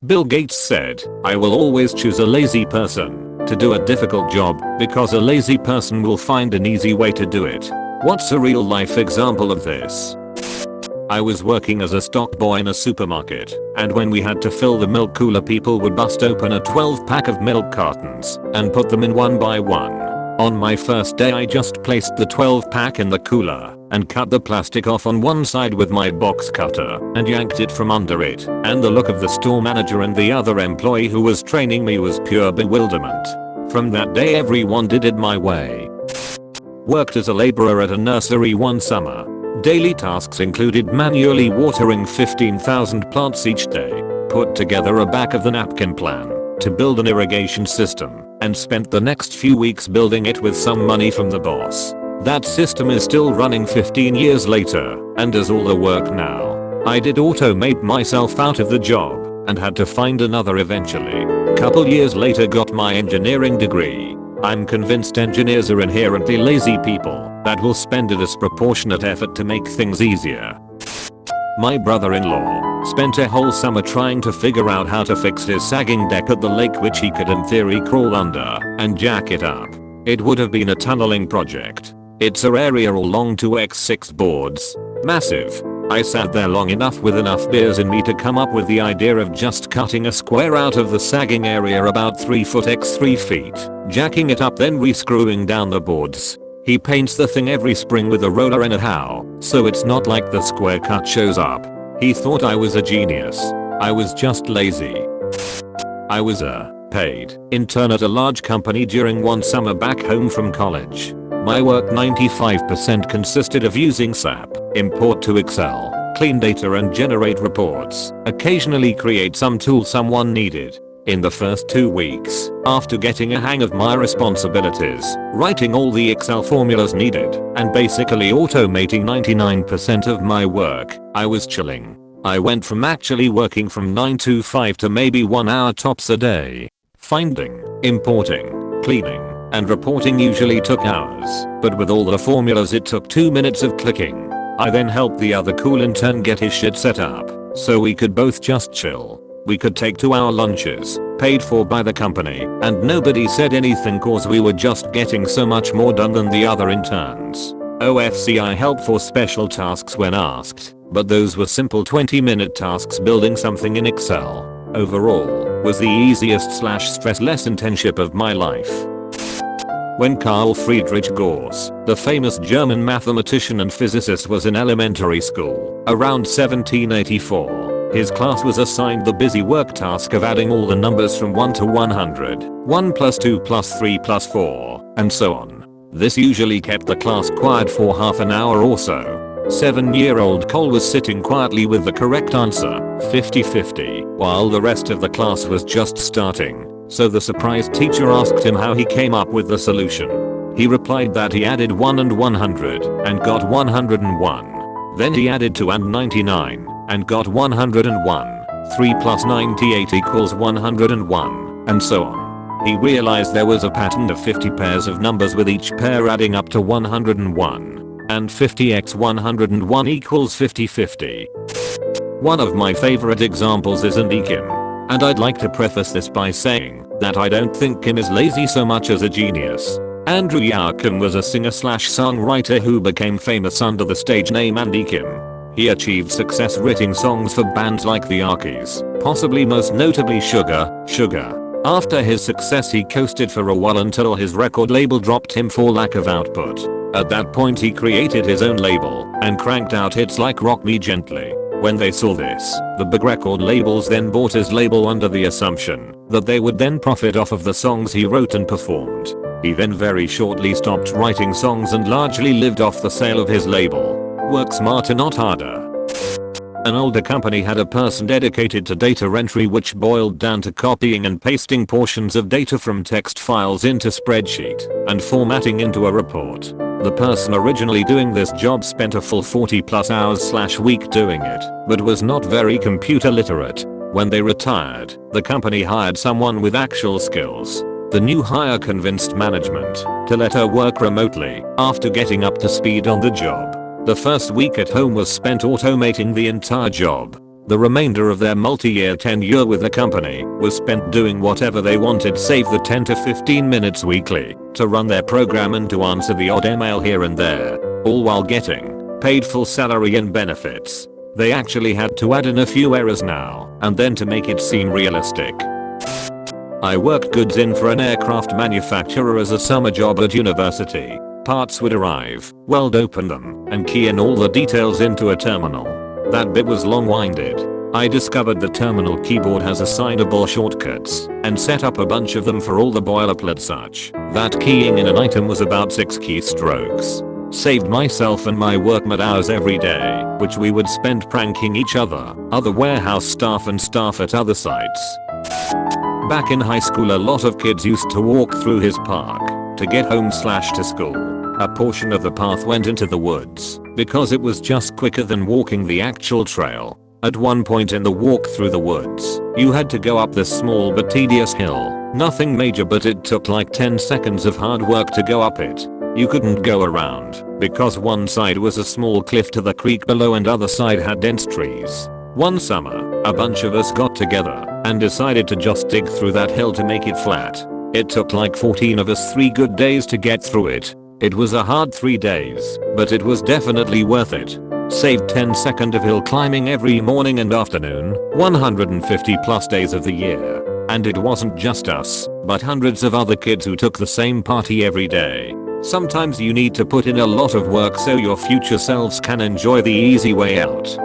Bill Gates said, "I will always choose a lazy person to do a difficult job because a lazy person will find an easy way to do it." What's a real life example of this? I was working as a stock boy in a supermarket, and when we had to fill the milk cooler, people would bust open a 12 pack of milk cartons and put them in one by one. On my first day, I just placed the 12 pack in the cooler and cut the plastic off on one side with my box cutter and yanked it from under it, and the look of the store manager and the other employee who was training me was pure bewilderment. From that day, everyone did it my way. Worked as a laborer at a nursery one summer. Daily tasks included manually watering 15,000 plants each day, put together a back of the napkin plan to build an irrigation system, and spent the next few weeks building it with some money from the boss. That system is still running 15 years later and does all the work now. I did automate myself out of the job and had to find another eventually. Couple years later, got my engineering degree. I'm convinced engineers are inherently lazy people that will spend a disproportionate effort to make things easier. My brother-in-law spent a whole summer trying to figure out how to fix his sagging deck at the lake, which he could in theory crawl under and jack it up. It would have been a tunneling project. It's a area all long 2x6 boards. Massive. I sat there long enough with enough beers in me to come up with the idea of just cutting a square out of the sagging area about 3 foot x 3 feet, jacking it up, then re-screwing down the boards. He paints the thing every spring with a roller anyhow, so it's not like the square cut shows up. He thought I was a genius. I was just lazy. I was a paid intern at a large company during one summer back home from college. My work 95% consisted of using SAP, import to Excel, clean data and generate reports, occasionally create some tool someone needed. In the first 2 weeks, after getting a hang of my responsibilities, writing all the Excel formulas needed, and basically automating 99% of my work, I was chilling. I went from actually working from 9 to 5 to maybe 1 hour tops a day. Finding, importing, cleaning, and reporting usually took hours, but with all the formulas it took 2 minutes of clicking. I then helped the other cool intern get his shit set up, so we could both just chill. We could take 2-hour lunches, paid for by the company, and nobody said anything cause we were just getting so much more done than the other interns. OFC, I helped for special tasks when asked, but those were simple 20-minute tasks building something in Excel. Overall, was the easiest / stress-less internship of my life. When Carl Friedrich Gauss, the famous German mathematician and physicist, was in elementary school, around 1784, his class was assigned the busy work task of adding all the numbers from 1 to 100, 1 plus 2 plus 3 plus 4, and so on. This usually kept the class quiet for half an hour or so. 7-year-old Cole was sitting quietly with the correct answer, 50-50, while the rest of the class was just starting. So the surprised teacher asked him how he came up with the solution. He replied that he added 1 and 100 and got 101. Then he added 2 and 99 and got 101. 3 plus 98 equals 101, and so on. He realized there was a pattern of 50 pairs of numbers with each pair adding up to 101, and 50x 101 equals 50-50. One of my favorite examples is Andy Kim, and I'd like to preface this by saying that I don't think Kim is lazy so much as a genius. Andrew Yao Kim was a singer/songwriter who became famous under the stage name Andy Kim. He achieved success writing songs for bands like the Arkies, possibly most notably Sugar. After his success, he coasted for a while until his record label dropped him for lack of output. At that point, he created his own label and cranked out hits like Rock Me Gently. When they saw this, the big record labels then bought his label under the assumption that they would then profit off of the songs he wrote and performed. He then very shortly stopped writing songs and largely lived off the sale of his label. Work smarter, not harder. An older company had a person dedicated to data entry, which boiled down to copying and pasting portions of data from text files into spreadsheet and formatting into a report. The person originally doing this job spent a full 40+ hours/week doing it, but was not very computer literate. When they retired, the company hired someone with actual skills. The new hire convinced management to let her work remotely after getting up to speed on the job. The first week at home was spent automating the entire job. The remainder of their multi-year tenure with the company was spent doing whatever they wanted save the 10 to 15 minutes weekly to run their program and to answer the odd email here and there, all while getting paid full salary and benefits. They actually had to add in a few errors now and then to make it seem realistic. I worked goods in for an aircraft manufacturer as a summer job at university. Parts would arrive, weld open them, and key in all the details into a terminal. That bit was long-winded. I discovered the terminal keyboard has assignable shortcuts and set up a bunch of them for all the boilerplate such that keying in an item was about 6 keystrokes. Saved myself and my workmate hours every day, which we would spend pranking each other, other warehouse staff and staff at other sites. Back in high school a lot of kids used to walk through his park to get home/to school. A portion of the path went into the woods because it was just quicker than walking the actual trail. At one point in the walk through the woods, you had to go up this small but tedious hill. Nothing major, but it took like 10 seconds of hard work to go up it. You couldn't go around because one side was a small cliff to the creek below and other side had dense trees. One summer, a bunch of us got together and decided to just dig through that hill to make it flat. It took like 14 of us 3 good days to get through it. It was a hard 3 days, but it was definitely worth it. Saved 10 seconds of hill climbing every morning and afternoon, 150 plus days of the year. And it wasn't just us, but hundreds of other kids who took the same party every day. Sometimes you need to put in a lot of work so your future selves can enjoy the easy way out.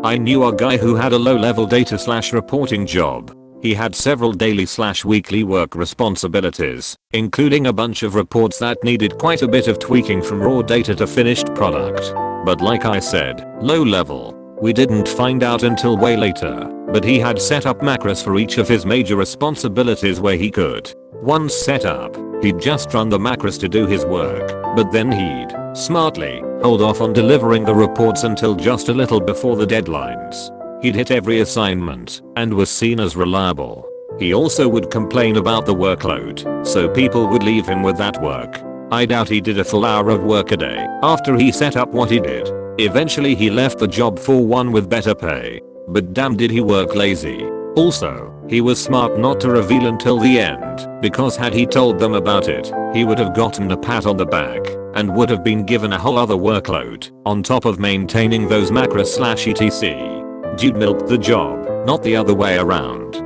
I knew a guy who had a low-level data/reporting job. He had several daily/weekly work responsibilities, including a bunch of reports that needed quite a bit of tweaking from raw data to finished product. But like I said, low level. We didn't find out until way later, but he had set up macros for each of his major responsibilities where he could. Once set up, he'd just run the macros to do his work, but then he'd, smartly, hold off on delivering the reports until just a little before the deadlines. He'd hit every assignment and was seen as reliable. He also would complain about the workload, so people would leave him with that work. I doubt he did a full hour of work a day after he set up what he did. Eventually he left the job for one with better pay. But damn did he work lazy. Also, he was smart not to reveal until the end, because had he told them about it, he would have gotten a pat on the back and would have been given a whole other workload on top of maintaining those macros/etc. Dude milked the job, not the other way around.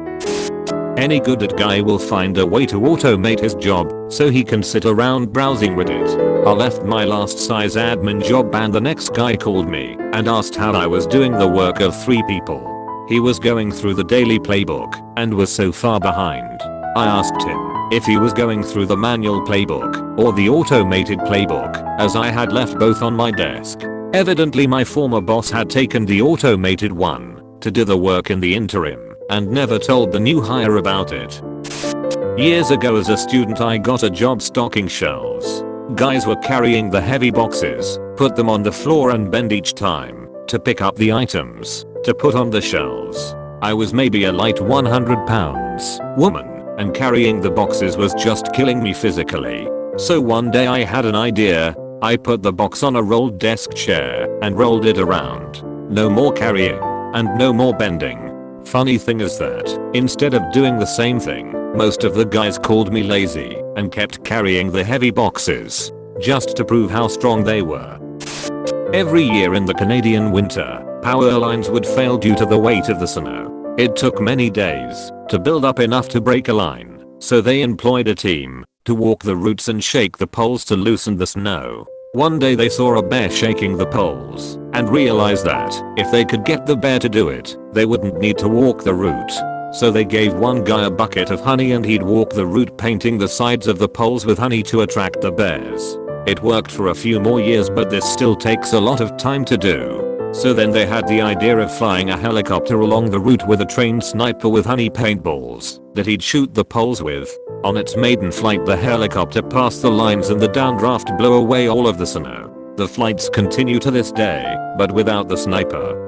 Any good at guy will find a way to automate his job so he can sit around browsing Reddit. I left my last size admin job and the next guy called me and asked how I was doing the work of 3 people. He was going through the daily playbook and was so far behind. I asked him if he was going through the manual playbook or the automated playbook, as I had left both on my desk. Evidently my former boss had taken the automated one to do the work in the interim and never told the new hire about it. Years ago as a student I got a job stocking shelves. Guys were carrying the heavy boxes, put them on the floor and bend each time to pick up the items to put on the shelves. I was maybe a light 100 pounds woman and carrying the boxes was just killing me physically. So one day I had an idea. I put the box on a rolled desk chair and rolled it around. No more carrying and no more bending. Funny thing is that, instead of doing the same thing, most of the guys called me lazy and kept carrying the heavy boxes, just to prove how strong they were. Every year in the Canadian winter, power lines would fail due to the weight of the snow. It took many days to build up enough to break a line, so they employed a team to walk the routes and shake the poles to loosen the snow. One day they saw a bear shaking the poles and realized that if they could get the bear to do it, they wouldn't need to walk the route. So they gave one guy a bucket of honey and he'd walk the route painting the sides of the poles with honey to attract the bears. It worked for a few more years, but this still takes a lot of time to do. So then they had the idea of flying a helicopter along the route with a trained sniper with honey paintballs that he'd shoot the poles with. On its maiden flight the helicopter passed the lines and the downdraft blew away all of the snow. The flights continue to this day, but without the sniper.